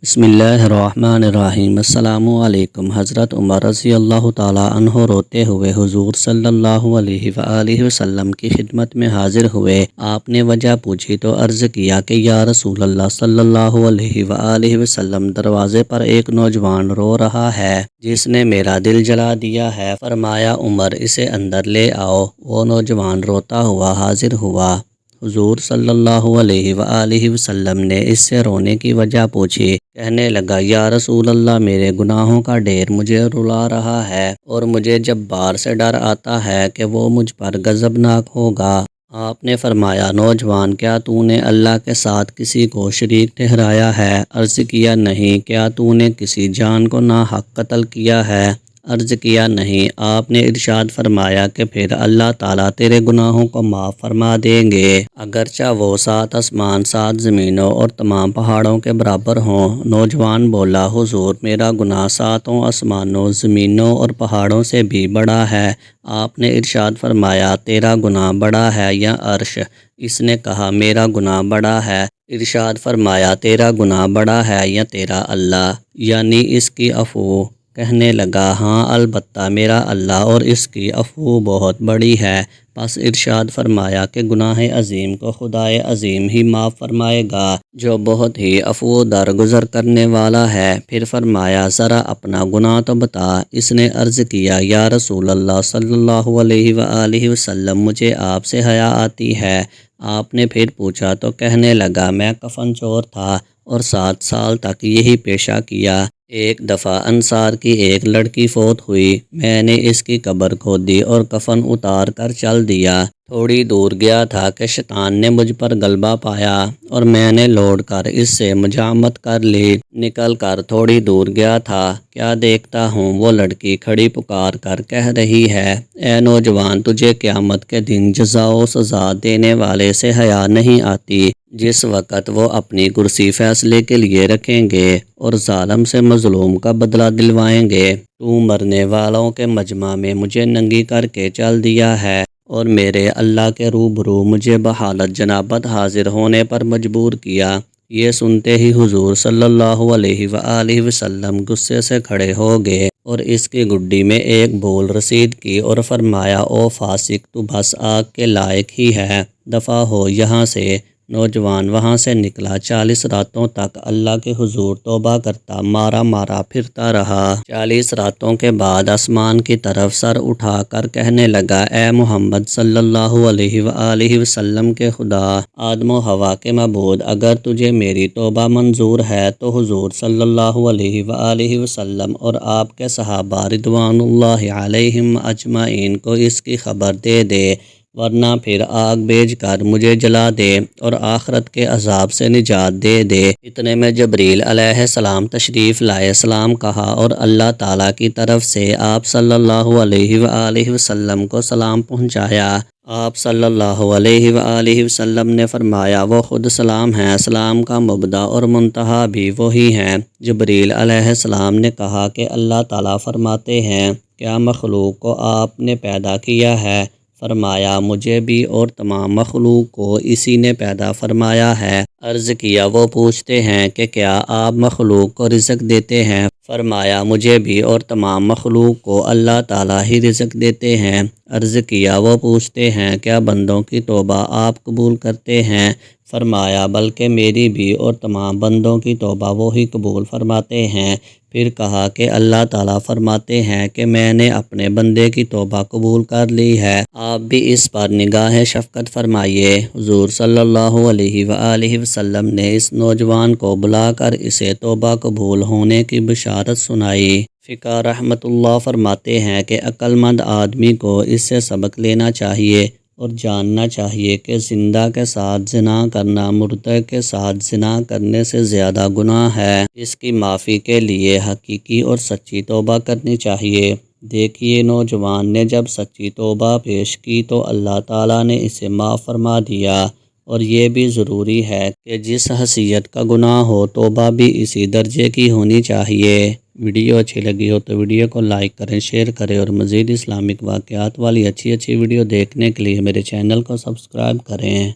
بسم اللہ الرحمن الرحیم۔ السلام علیکم۔ حضرت عمر رضی اللہ تعالیٰ عنہ روتے ہوئے حضور صلی اللہ علیہ وآلہ وسلم کی خدمت میں حاضر ہوئے۔ آپ نے وجہ پوچھی تو عرض کیا کہ یا رسول اللہ صلی اللہ علیہ وآلہ وسلم، دروازے پر ایک نوجوان رو رہا ہے جس نے میرا دل جلا دیا ہے۔ فرمایا عمر، اسے اندر لے آؤ۔ وہ نوجوان روتا ہوا حاضر ہوا۔ حضور صلی اللہ علیہ وآلہ وسلم نے اس سے رونے کی وجہ پوچھی۔ کہنے لگا، یا رسول اللہ، میرے گناہوں کا ڈھیر مجھے رلا رہا ہے اور مجھے جبار سے ڈر آتا ہے کہ وہ مجھ پر غضبناک ہوگا۔ آپ نے فرمایا، نوجوان، کیا تو نے اللہ کے ساتھ کسی کو شریک ٹھہرایا ہے؟ عرض کیا، نہیں۔ کیا تو نے کسی جان کو ناحق قتل کیا ہے؟ عرض کیا، نہیں۔ آپ نے ارشاد فرمایا کہ پھر اللہ تعالیٰ تیرے گناہوں کو معاف فرما دیں گے، اگرچہ وہ 7 آسمان 7 زمینوں اور تمام پہاڑوں کے برابر ہوں۔ نوجوان بولا، حضور، میرا گناہ 7 آسمانوں، زمینوں اور پہاڑوں سے بھی بڑا ہے۔ آپ نے ارشاد فرمایا، تیرا گناہ بڑا ہے یا عرش؟ اس نے کہا، میرا گناہ بڑا ہے۔ ارشاد فرمایا، تیرا گناہ بڑا ہے یا تیرا اللہ، یعنی اس کی عفو؟ کہنے لگا، ہاں البتہ میرا اللہ اور اس کی عفو بہت بڑی ہے۔ پس ارشاد فرمایا کہ گناہ عظیم کو خدائے عظیم ہی معاف فرمائے گا جو بہت ہی عفو درگزر کرنے والا ہے۔ پھر فرمایا، ذرا اپنا گناہ تو بتا۔ اس نے عرض کیا، یا رسول اللہ صلی اللہ علیہ وآلہ وسلم، مجھے آپ سے حیا آتی ہے۔ آپ نے پھر پوچھا تو کہنے لگا، میں کفن چور تھا اور 7 سال تک یہی پیشہ کیا۔ ایک دفعہ انصار کی ایک لڑکی فوت ہوئی، میں نے اس کی قبر کھودی اور کفن اتار کر چل دیا۔ تھوڑی دور گیا تھا کہ شیطان نے مجھ پر غلبہ پایا اور میں نے لوٹ کر اس سے مجامت کر لی۔ نکل کر تھوڑی دور گیا تھا، کیا دیکھتا ہوں وہ لڑکی کھڑی پکار کر کہہ رہی ہے، اے نوجوان، تجھے قیامت کے دن جزا و سزا دینے والے سے حیا نہیں آتی؟ جس وقت وہ اپنی کرسی فیصلے کے لیے رکھیں گے اور ظالم سے مظلوم کا بدلہ دلوائیں گے، تو مرنے والوں کے مجمع میں مجھے ننگی کر کے چل دیا ہے اور میرے اللہ کے روبرو مجھے بحالت جنابت حاضر ہونے پر مجبور کیا۔ یہ سنتے ہی حضور صلی اللہ علیہ وآلہ وسلم غصے سے کھڑے ہو گئے اور اس کی گڈی میں ایک بول رسید کی اور فرمایا، او فاسق، تو بس آگ کے لائق ہی ہے، دفع ہو یہاں سے۔ نوجوان وہاں سے نکلا، 40 راتوں تک اللہ کے حضور توبہ کرتا مارا مارا پھرتا رہا۔ 40 راتوں کے بعد آسمان کی طرف سر اٹھا کر کہنے لگا، اے محمد صلی اللہ علیہ وآلہ وسلم کے خدا، آدم و حوا کے معبود، اگر تجھے میری توبہ منظور ہے تو حضور صلی اللہ علیہ وآلہ وسلم اور آپ کے صحابہ رضوان اللہ علیہم اجمعین کو اس کی خبر دے دے، ورنہ پھر آگ بھیج کر مجھے جلا دے اور آخرت کے عذاب سے نجات دے دے۔ اتنے میں جبریل علیہ السلام تشریف لائے، سلام کہا اور اللہ تعالیٰ کی طرف سے آپ صلی اللہ علیہ وآلہ وسلم کو سلام پہنچایا۔ آپ صلی اللہ علیہ وآلہ وسلم نے فرمایا، وہ خود سلام ہیں، سلام کا مبدا اور منتہا بھی وہی ہیں۔ جبریل علیہ السلام نے کہا کہ اللہ تعالیٰ فرماتے ہیں، کیا مخلوق کو آپ نے پیدا کیا ہے؟ فرمایا، مجھے بھی اور تمام مخلوق کو اسی نے پیدا فرمایا ہے۔ عرض کیا، وہ پوچھتے ہیں کہ کیا آپ مخلوق کو رزق دیتے ہیں؟ فرمایا، مجھے بھی اور تمام مخلوق کو اللہ تعالیٰ ہی رزق دیتے ہیں۔ عرض کیا، وہ پوچھتے ہیں کیا بندوں کی توبہ آپ قبول کرتے ہیں؟ فرمایا، بلکہ میری بھی اور تمام بندوں کی توبہ وہی قبول فرماتے ہیں۔ پھر کہا کہ اللہ تعالیٰ فرماتے ہیں کہ میں نے اپنے بندے کی توبہ قبول کر لی ہے، آپ بھی اس پر نگاہ شفقت فرمائیے۔ حضور صلی اللہ علیہ وآلہ وسلم نے اس نوجوان کو بلا کر اسے توبہ قبول ہونے کی بشارت سنائی۔ فقہ رحمۃ اللہ فرماتے ہیں کہ عقل مند آدمی کو اس سے سبق لینا چاہیے اور جاننا چاہیے کہ زندہ کے ساتھ زنا کرنا مردہ کے ساتھ زنا کرنے سے زیادہ گناہ ہے۔ اس کی معافی کے لیے حقیقی اور سچی توبہ کرنی چاہیے۔ دیکھیے، نوجوان نے جب سچی توبہ پیش کی تو اللہ تعالیٰ نے اسے معاف فرما دیا، اور یہ بھی ضروری ہے کہ جس حیثیت کا گناہ ہو توبہ بھی اسی درجے کی ہونی چاہیے۔ ویڈیو اچھی لگی ہو تو ویڈیو کو لائک کریں، شیئر کریں اور مزید اسلامک واقعات والی اچھی ویڈیو دیکھنے کے لیے میرے چینل کو سبسکرائب کریں۔